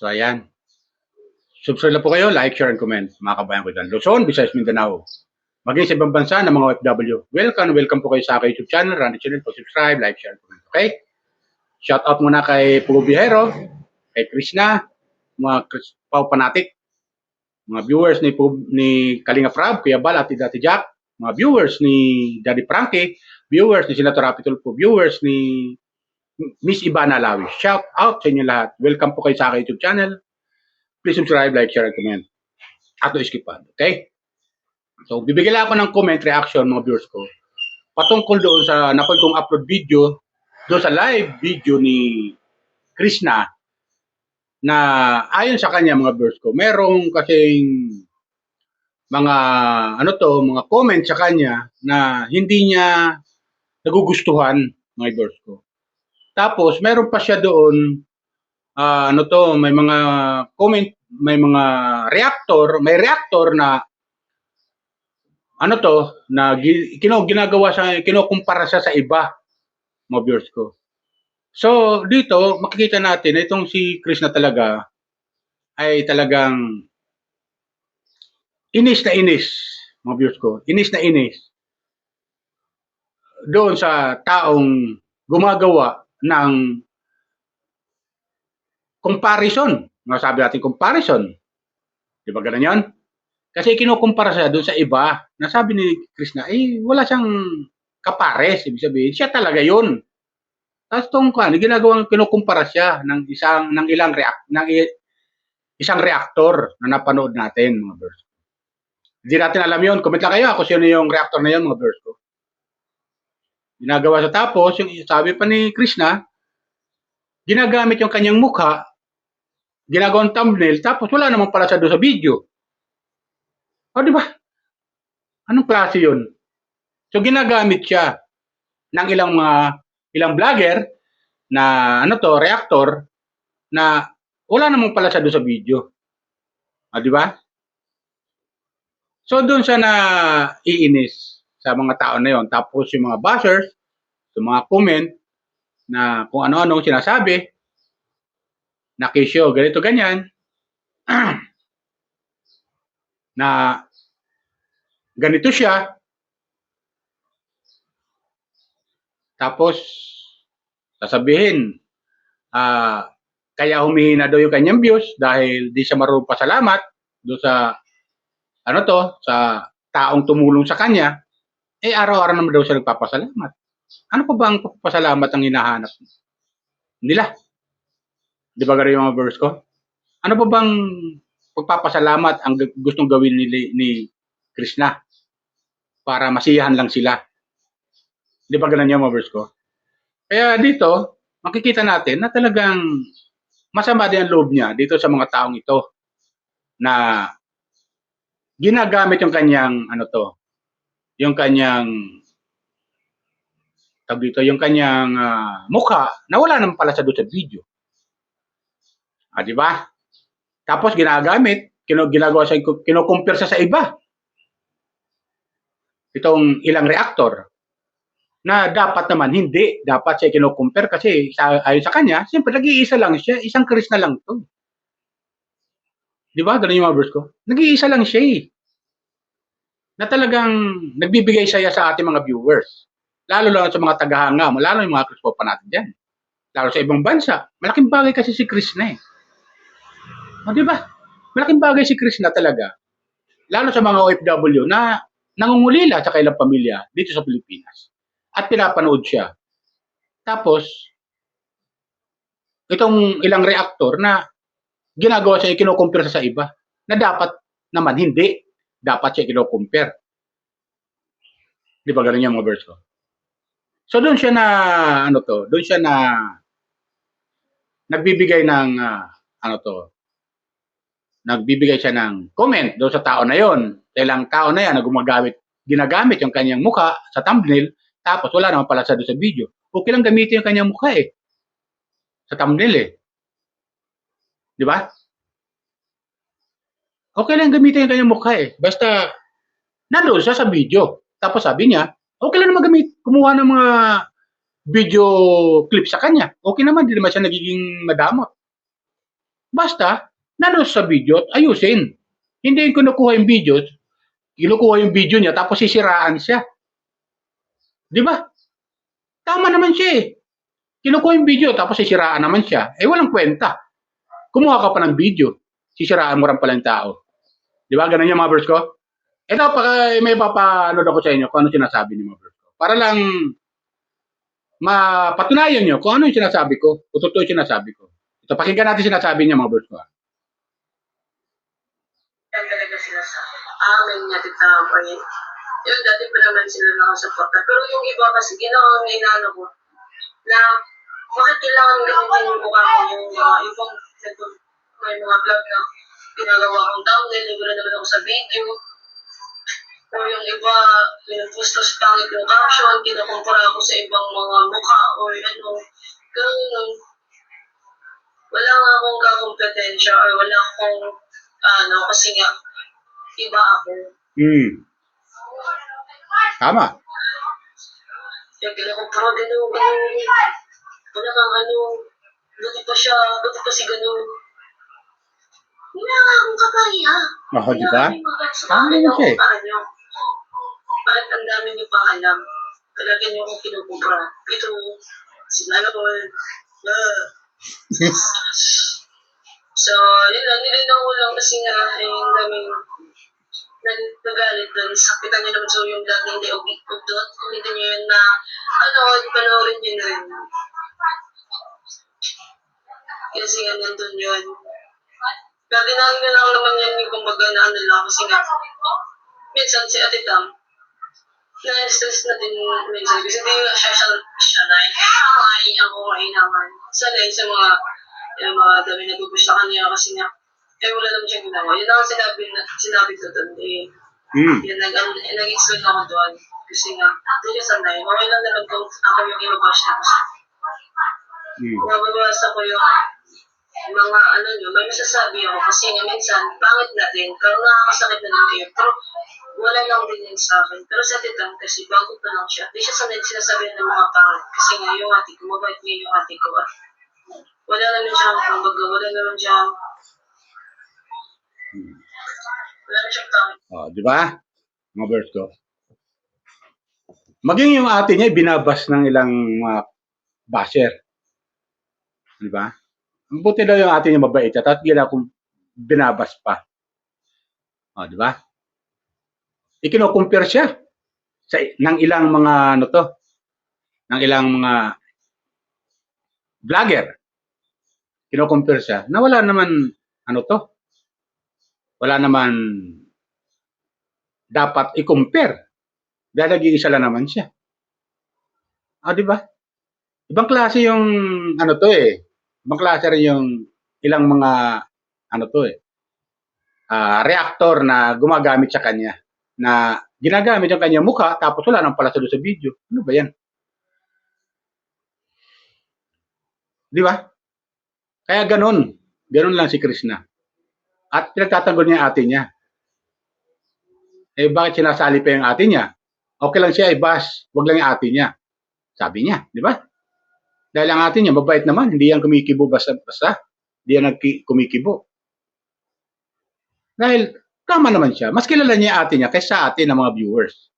So, ayan. Subscribe na po kayo, like, share, and comment. Mga kabayan ko dyan. Luzon, Visayas, Mindanao. Maging sa ibang bansa ng mga OFW. Welcome po kayo sa aking YouTube channel. Randy Channel. Subscribe, like, share, and comment. Okay? Shout out muna kay Pugo Bihero, kay Krishna, mga Pau Panatic, mga viewers ni Kalinga Prab, Kuya Bal, Ati Dati Jack, mga viewers ni Daddy Frankie, viewers ni Senator Rapi Tulfo, viewers ni Miss Ivana Lawi. Shout out sa inyo lahat. Welcome po kayo sa aking YouTube channel. Please subscribe, like, share, and comment. At no skip ad. Okay? So, bibigyan ako ng comment, reaction, mga viewers ko. Patungkol doon sa napoy kong upload video, doon sa live video ni Krishna, na ayon sa kanya, mga viewers ko, merong kasing mga, mga comment sa kanya na hindi niya nagugustuhan, mga viewers ko. Tapos, meron pa siya doon, may mga comment, may mga may reactor na na ginagawa siya, kinukumpara siya sa iba, mga viewers ko. So, dito, makikita natin na itong si Krishna talaga ay talagang inis na inis, mga viewers ko. Inis na inis doon sa taong gumagawa ng comparison. Sabi natin comparison. Di ba ganun yun? Kasi kinukumpara siya doon sa iba. Nasabi ni Krishna, wala siyang kapares. Ibig sabihin, siya talaga yun. Tapos itong ginagawang kinukumpara siya ng isang reactor na napanood natin, mga viewers. Hindi natin alam yun. Comment lang kayo kung sino yung reactor na yun, mga viewers ko. Ginagawa sa tapos, yung sabi pa ni Krishna, ginagamit yung kanyang mukha, ginagawang thumbnail, tapos wala naman pala siya doon sa video. O, di ba? Anong klase yun? So, ginagamit siya ng ilang vlogger na, reactor, na wala naman pala siya doon sa video. O, di ba? So, doon siya na iinis sa mga tao na yon. Tapos, yung mga bashers, yung mga comment, na kung ano-ano sinasabi, na kisyo, ganito, ganyan, na ganito siya, tapos sasabihin, kaya humihina daw yung kanyang views dahil di siya marunong pasalamat doon sa sa taong tumulong sa kanya, araw-araw naman daw siya nagpapasalamat. Ano pa ba ang pasalamat ang hinahanap nila? Di ba gano'n yung mga verse ko? Ano pa bang pagpapasalamat ang gustong gawin ni Krishna para masiyahan lang sila? Di ba gano'n yung mga verse ko? Kaya dito, makikita natin na talagang masama din ang loob niya dito sa mga taong ito na ginagamit yung kanyang yung kanyang mukha na wala naman pala sa doon sa video. Di ba? Tapos ginagamit, ginagawa siya, kinukumpir siya sa iba. Itong ilang reactor na dapat naman hindi, dapat siya kinukumpir kasi ayon sa kanya, siyempre nag-iisa lang siya, isang Krishna lang to. Di ba? Ganun yung mga verse ko. Nag-iisa lang siya na talagang nagbibigay saya sa ating mga viewers. Lalo lang sa mga tagahanga, lalo yung mga Krispo pa natin dyan. Lalo sa ibang bansa. Malaking bagay kasi si Krishna di ba? Malaking bagay si Krishna talaga. Lalo sa mga OFW na nangungulila sa kailang pamilya dito sa Pilipinas. At pinapanood siya. Tapos, itong ilang reactor na ginagawa siya, kinukumpir sa iba. Na dapat naman hindi. Dapat siya kinukumpir. Di ba ganun yung mga verse ko? So, doon siya na, doon siya na nagbibigay ng, nagbibigay siya ng comment doon sa tao na yon. Ilang tao na yan na ginagamit yung kanyang mukha sa thumbnail, tapos wala naman pala sa doon sa video. Okay lang gamitin yung kanyang mukha sa thumbnail Di ba? Okay lang gamitin yung kanyang mukha Basta, nandoon siya sa video. Tapos sabi niya, okay lang naman kumuha ng mga video clip sa kanya. Okay naman, di naman siya nagiging madamot. Basta, nanood sa video at ayusin. Hindi yung kinukuha yung video niya tapos sisiraan siya. Di ba? Tama naman siya eh. Kinukuha yung video tapos sisiraan naman siya. Eh walang kwenta. Kumuha ka pa ng video, sisiraan mo rin pala yung tao. Di ba? Ganun yung mga verse ko. Ito, may papaano ako sa inyo kung ano sinasabi ni mga verse ko. Para lang mapatunayan nyo kung ano yung sinasabi ko, kung totoo yung sinasabi ko. Ito, pakinggan natin sinasabi niya mga verse ko. Yan talaga sinasabi. Amin niya, Tita Boy. Yun, dati pa naman sila nakasuporta. Pero yung iba kasi, ginawa ng inano ko, na bakit kailangan gamitin yung mukha ko yung ibang may mga vlog na ginagawa kong thumbnail, libre naman ako sa video. O yung iba, pinupostos pangit yung caption, kinakumpara ako sa ibang mga mukha o ano. Ganun, wala nga akong kakompetensya or wala akong kasi nga, iba ako. Tama. Yung kinakumpara ganun. Wala kang buti pa si ganun. Wala nga akong kapaya. Ako, di ba? Tama naman siya eh. Bakit ang dami niyo pa alam? Talaga niyo akong kinukumpara. Ito, sila naman. So, yun lang. Nilinaw ko lang kasi nga, yung daming nagalit doon. Sakitan niyo naman so yung vlog hindi ugdot. Kung hindi niyo yun na, panoorin niyo na rin. Kasi nga nandun yun. Pero dinali na lang naman yan yung kumbaga na lang kasi nga, minsan si Ate Tam, na-stress na din minsan kasi hindi nga siya na ako ay naman. Sanay sa mga dami nagpupush sa kanya kasi nga, wala naman siyang ginawa. Yun ang sinabi ko doon eh. Yan, nag-explain ako doon. Kasi nga, hindi siya sanay. Okay lang naman kung ako yung ibabash na kasi. Nababasa ko yung mga may masasabi ako kasi nga minsan, pangit na din. Pero nakakasakit na din kayo. Pero wala lang din yun sa akin. Pero sa Titang kasi bago pa lang siya. Di siya sanay sinasabihan ng mga pangit. Kasi nga yung ate ko, mabait niya yung ate ko. At wala naman siyang kumbaga, wala naman siyang pangit. Di ba? Mga verse ko. Maging yung ate niya, binabas ng ilang mga basher. Di ba? Ang buti daw yung ate niya mabait at gila kung binabas pa. Di ba? Ikino-compare siya ng ilang mga ng ilang mga vlogger. Kino-compare siya na wala naman wala naman dapat i-compare. Dahil nag-iisa lang naman siya. Di ba? Ibang klase yung ibang klase rin yung ilang mga reactor na gumagamit sa kanya na ginagamit yung kanya mukha tapos wala nang pala sa video. Ano ba yan? Di ba? Kaya ganun lang si Krishna. At pinagtatanggol niya ate niya. Bakit sinasali pa yung ate niya? Okay lang siya i-bash, wag lang yung ate niya. Sabi niya, di ba? Dahil ang ate niya, mabait naman, hindi yan kumikibo basta-basta. Hindi yan kumikibo. Dahil tama naman siya. Mas kilala niya ate niya kaysa ate ng mga viewers.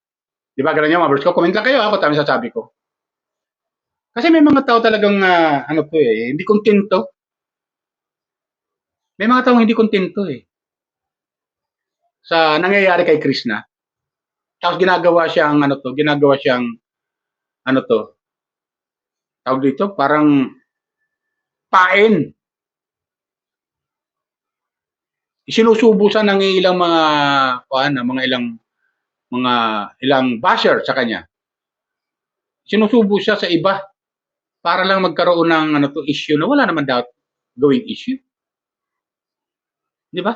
Di ba? Ganun yung mga viewers ko. Comment lang kayo ako, tama sasabi ko. Kasi may mga tao talagang, hindi kontento. May mga tao hindi kontento sa nangyayari kay Krishna. Tapos ginagawa siyang tawag dito, parang pain. Isinusubo siya ng ilang ilang basher sa kanya. Sinusubo siya sa iba para lang magkaroon ng issue na wala naman dapat gawing issue. Di ba?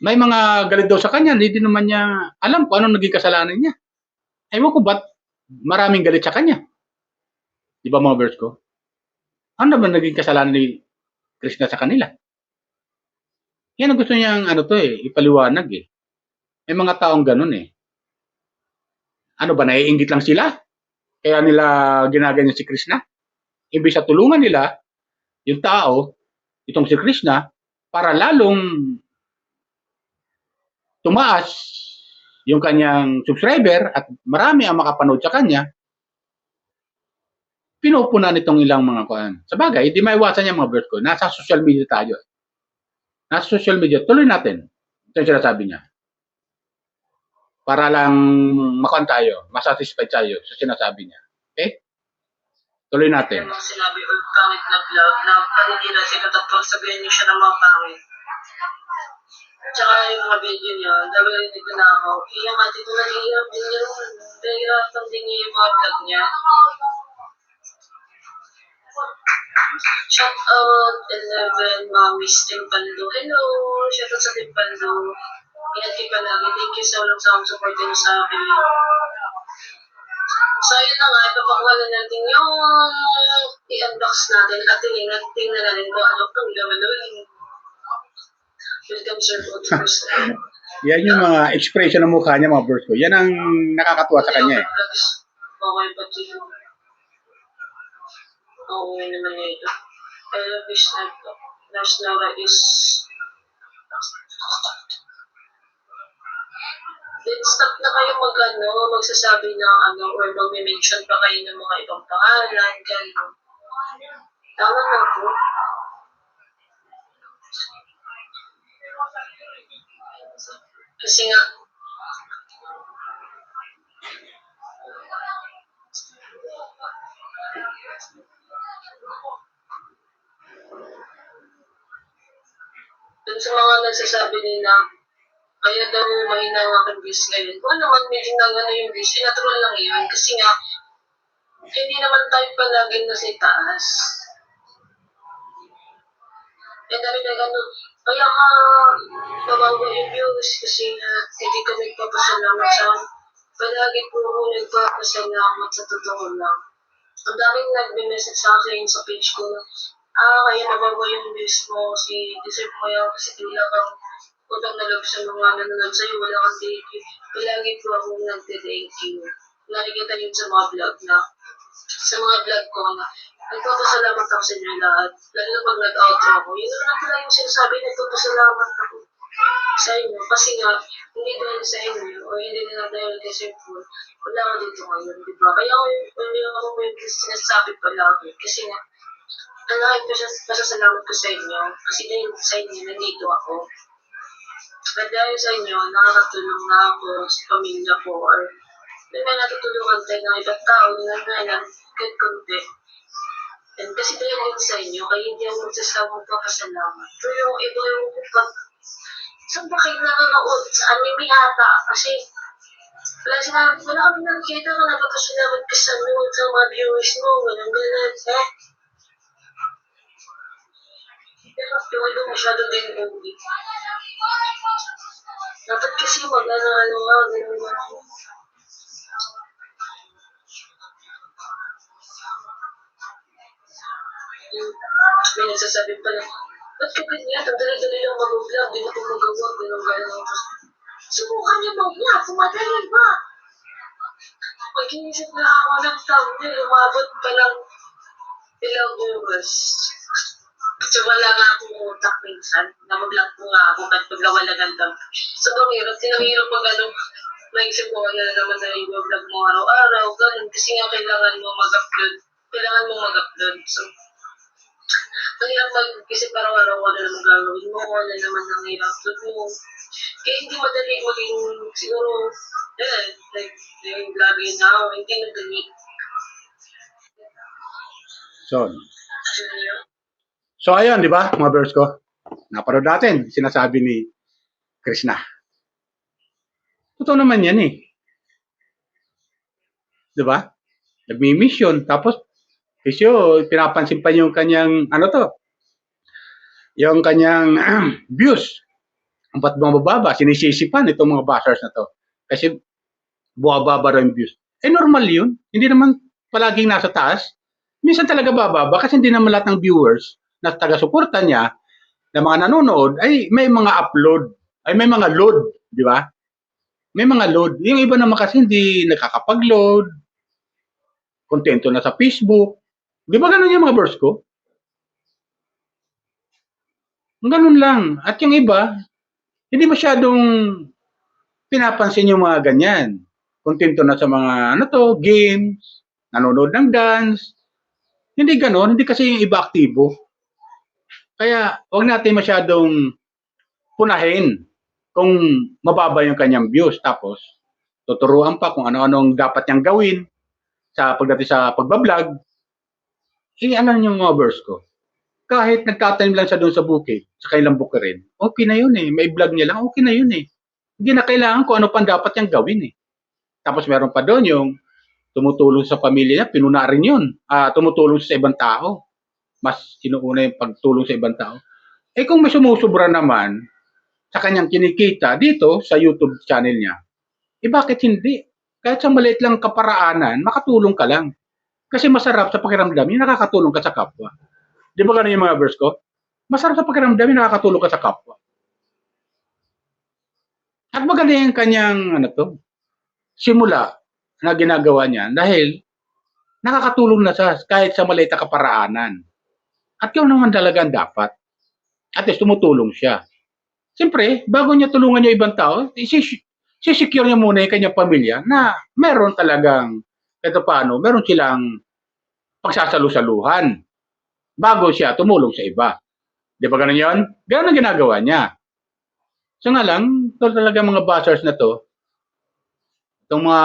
May mga galit daw sa kanya, hindi din naman niya alam kung anong naging kasalanan niya. Ewan ko ba't maraming galit sa kanya. Di ba mga verse ko? Ano naman naging kasalanan ni Krishna sa kanila? Yan ang gusto niyang ipaliwanag May mga taong ganun Ano ba, naiinggit lang sila? Kaya nila ginaganyan si Krishna? imbis na tulungan nila yung tao, itong si Krishna, para lalong tumaas yung kanyang subscriber at marami ang makapanood sa kanya, pinupunan itong ilang mga kuan. Sa bagay, hindi maiwasan yung mga viewers ko. Nasa social media tayo. Nasa social media, tuloy natin. Ito yung sinasabi niya. Para lang makuan tayo, masatisfied tayo sa sinasabi niya. Okay? Tuloy natin. Yung mga sinabi or pangit na vlog na paninira sila tapos sabihin niyo siya ng mga pangit. Tsaka yung mga video niya, dahil narinig na ako, yung ate ko nahihirap din yun. Nahihirapan din niya yung mga vlog niya. Shout out 11 Mamis Timpando. Hello! Shout out sa Timpando. Ingat kayo palagi. Thank you so much sa support niyo sa akin. So, yun na nga, ipapakawala natin yung i-unbox natin at tingnan natin kung ano pang laman. Welcome, sir. Yan yung mga expression ng mukha niya, mga viewers ko. Yan ang nakakatuwa sa kanya eh. Okay, pati yun. Okay naman niya ito. Elvis na ito. Last Nara is... Then stop na kayo magsasabi ng or mag-mention pa kayo ng mga ibang pangalan, gano'n. Tama na po. Kasi nga, dun sa mga nagsasabi nila, kaya daw mahina ang aking views ngayon. Kung naman medyo nagano yung views, natural lang yun. Kasi nga, hindi naman tayo palaging nasa itaas. Eh dami na gano'n, kaya ka mabawa yung views kasi hindi ka nagpapasalamat sa palagi po ako nagpapasalamat sa totoo lang. Ang daming nagbe-message sa akin sa page ko na, kaya nabawa yung views mo kasi deserve mo yan kasi wala kang utang na loob sa mga nanonood sa'yo, wala kang thank you. Palagi po akong nagte-thank you. Nakikita yun sa mga vlog ko na nagpapasalamat ako sa inyo lahat. Lalo na pag nag-outro ako, yun na pala yung sinasabi, nagpapasalamat ako sa inyo. Kasi nga, hindi dahil sa inyo, o hindi na dahil kay Sir Paul, wala ako dito ngayon, di ba? Kaya ako may sinasabi palagi. Kasi nga, ang laking pasasalamat ko sa inyo. Kasi dahil sa inyo, nandito ako. At dahil sa inyo, nakakatulong na ako sa pamilya ko or may natutulungan tayo ng ibang tao na kahit konti. And kasi dahil din sa inyo, kaya hindi ako magsasawang papasalamat. Pero yung iba yung pag saan ba kayo nanonood? Sa anime ata. Kasi wala kami nakikita kung napapasalamat ka sa mga viewers mo. Ganun. Pero yung iba masyado din ulit. Dapat kasi ganun. May nagsasabi pa na, ba't ka ganyan? Ang dali-dali lang mag-vlog, di na po magawa, gano'n. Subukan niyo mag-vlog, madali ba? Mag-iisip na ako ng thumbnail, umabot pa lang ilang oras. Kasi wala nga akong utak minsan, na mag-vlog po nga ako, ba't paglawalan ng thumbnail. So, sinahirap pag naisip ko na naman na yung vlog mo araw-araw, gano'n. Kasi nga kailangan mo mag-upload. So, mahirap mag-isip araw-araw kung ano naman gagawin mo, ano naman ang i-upload mo. Kaya hindi madali maging, siguro, like, yung vlogging now, hindi madali. So ayun, di ba, mga viewers ko? Napanood natin, sinasabi ni Krishna. Totoo naman yan eh. Di ba? Nagmi-mission, tapos Kisyo, pinapansin pa yung kanyang, yung kanyang views. Ang ba't bumababa? Sinisisipan itong mga bashers na to. Kasi bumababa rin yung views. Normal yun. Hindi naman palaging nasa taas. Minsan talaga bababa kasi hindi naman lahat ng viewers na taga-suporta niya, na mga nanonood, ay may mga upload, ay may mga load, di ba? May mga load. Yung iba naman kasi hindi nakakapag-load, kontento na sa Facebook, Di ba ganun yung mga verse ko? Ganun lang. At yung iba, hindi masyadong pinapansin yung mga ganyan. Kontento na sa mga, ano to, games, nanonood ng dance. Hindi ganun, hindi kasi yung iba aktibo. Kaya, huwag natin masyadong punahin kung mababa yung kanyang views. Tapos, tuturuan pa kung ano-anong dapat niyang gawin sa pagdating sa pagbablog. Alam niyo mga verse ko. Kahit nagtatanim lang siya doon sa bukid, sa kailang bukirin, okay na yun eh. May vlog niya lang, okay na yun eh. Hindi na kailangan kung ano pang dapat niyang gawin eh. Tapos meron pa doon yung tumutulong sa pamilya niya, pinuna rin yun. Tumutulong sa ibang tao. Mas sinuuna yung pagtulong sa ibang tao. Eh kung may sumusubra naman sa kanyang kinikita dito sa YouTube channel niya, eh bakit hindi? Kahit sa maliit lang kaparaanan, makatulong ka lang. Kasi masarap sa pakiramdam yung nakakatulong ka sa kapwa. Di ba ganun yung mga verse ko? Masarap sa pakiramdam yung nakakatulong ka sa kapwa. At maganda yung kanyang simula na ginagawa niya dahil nakakatulong na sa kahit sa maliit na kaparaanan. At yun naman talaga ang dapat. At least tumutulong siya. Siyempre, bago niya tulungan yung ibang tao, sisecure niya muna yung kanyang pamilya na meron talagang, meron silang pagsasalusaluhan bago siya tumulong sa iba. Di ba ganun yun? Ganun ang ginagawa niya. So nga lang, ito talaga mga buzzers na to, itong mga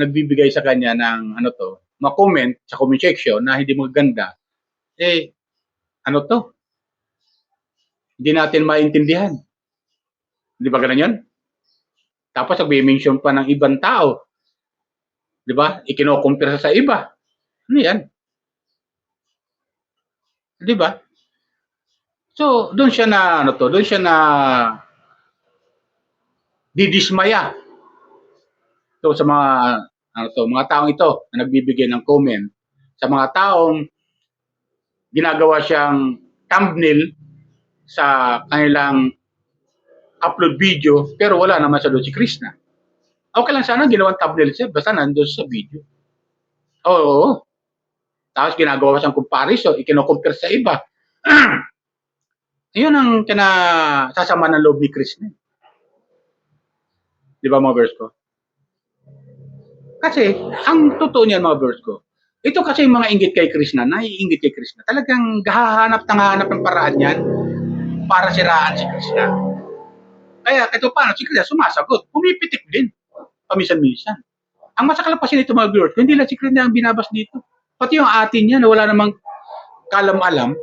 nagbibigay sa kanya ng mga comment sa comment section na hindi maganda, eh, to? Hindi natin maintindihan. Di ba ganun yun? Tapos nagbe-mention pa ng ibang tao. Di ba? Ikinocompare sa iba. Ano yan? Di ba? So, doon siya na, doon siya na didismaya. So, sa mga, mga taong ito na nagbibigay ng comment, sa mga taong ginagawa siyang thumbnail sa kanilang upload video, pero wala naman sa doon si Krishna. Okay lang sana ginawang thumbnail siya, basta nandoon sa video. Oo. Tapos ginagawa siyang comparison, ikinocompare sa iba. Yun ang kinasasama ng loob ni Krishna. Di ba mga verse ko? Kasi, ang totoo niyan mga verse ko, ito kasi yung mga inggit kay Krishna, naiinggit kay Krishna. Talagang hahanap ng paraan yan para siraan si Krishna. Kaya ito paano, si Krishna sumasagot, pumipitik din, paminsan-minsan. Ang masaklapasin nito mga viewers, hindi lang si Krishna ang binabas dito. Pati yung atin niya na wala namang kalam-alam,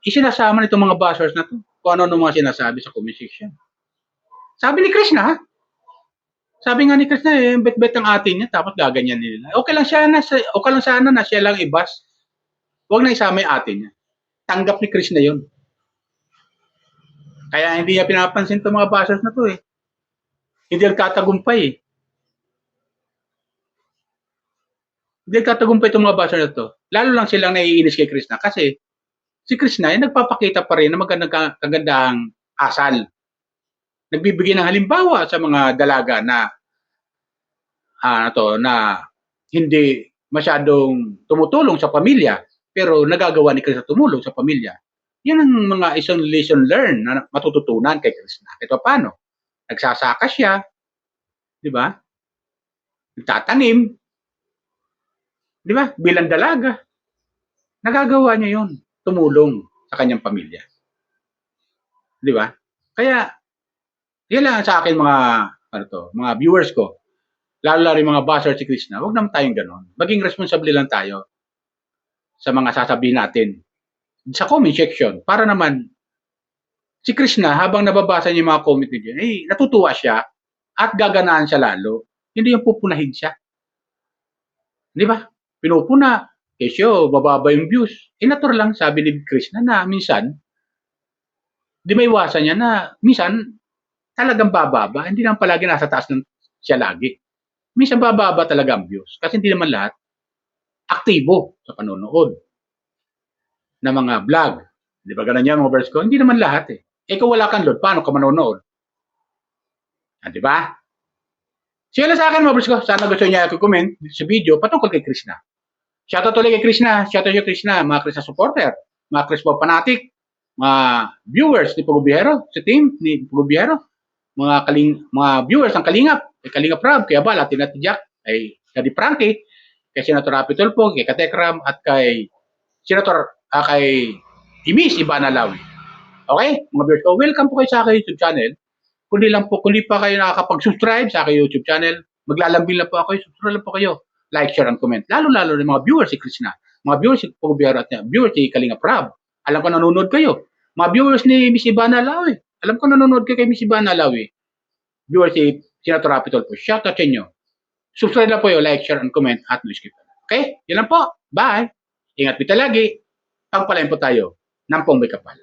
isinasama nitong mga buzzers na to kung ano mga sinasabi sa comment section. Sabi ni Krishna, sabi nga ni Krishna, bet-bet ang atin niya, tapos gaganyan nila. Okay lang sana na siya lang ibas. Huwag na isama yung atin niya. Tanggap ni Krishna yun. Kaya hindi niya pinapansin itong mga buzzers na to eh. Hindi nagtatagumpay eh. Hindi nagtatagumpay itong mga buzzers na to. Lalo lang silang naiinis kay Krishna kasi si Krishna ay nagpapakita pa rin ng kagandahang asal. Nagbibigay ng halimbawa sa mga dalaga na na hindi masyadong tumutulong sa pamilya pero nagagawa ni Krishna tumulong sa pamilya. Yan ang mga isang lesson learned na matututunan kay Krishna. Ito paano? Nagsasaka siya, di ba? Nagtatanim, di ba? Bilang dalaga. Nagagawa niya yun, tumulong sa kanyang pamilya. Di ba? Kaya, yan lang sa akin mga viewers ko. Lalo rin mga buzzers si Krishna, huwag naman tayong ganon. Maging responsable lang tayo sa mga sasabihin natin sa comment section. Para naman, si Krishna, habang nababasa niya yung mga comment niya, natutuwa siya at gaganaan siya lalo. Hindi yung pupunahin siya. Di ba? Pinupuna. Kesyo, bababa yung views. Natural lang, sabi ni Krishna na minsan, di may iwasan niya na minsan, talagang bababa. Hindi naman palagi nasa taas ng siya lagi. Minsan bababa talaga ang views kasi hindi naman lahat aktibo sa panonood ng mga vlog. Di ba ganun yan mga viewers ko? Hindi naman lahat eh. Kung wala kang load, paano ka manonood? Di ba? Sige lang sa akin mga viewers ko. Sana gusto niya i-comment sa video patungkol kay Krishna. Shoutout ulit kay Krishna. Shoutout kay Krishna, mga Krishna supporter, mga Krishna fanatic, mga viewers ni Pugubihero, sa team ni Pugubihero, mga viewers ng Kalingap, kay Kalingap Rob, kay Abal, at Tina Jack, kay Kadi Frankie, kay Senator Rapi Tulfo, kay Katekram, at kay kay Imis Ibana Lawi. Okay? Mga viewers ko, welcome po kayo sa aking YouTube channel. Kundi pa kayo nakakapag-subscribe sa aking YouTube channel, maglalambing lang po ako, subscribe lang po kayo. Like, share, and comment. Lalo-lalo ng mga viewers si Krishna, mga viewers si Pugubihero, at viewers si Kalingap Rob. Alam ko nanonood kayo. Mga viewers ni Miss Ibana Lawi. Alam ko nanonood kayo kay Miss Ibana Lawi. Viewers si Senator Rapi Tulfo. Shout out sa inyo. Subscribe lang po kayo, like, share, and comment, at no skip. Okay? Yan lang po. Bye! Ingat po lagi. Pagpalain po tayo ng pong may kapal.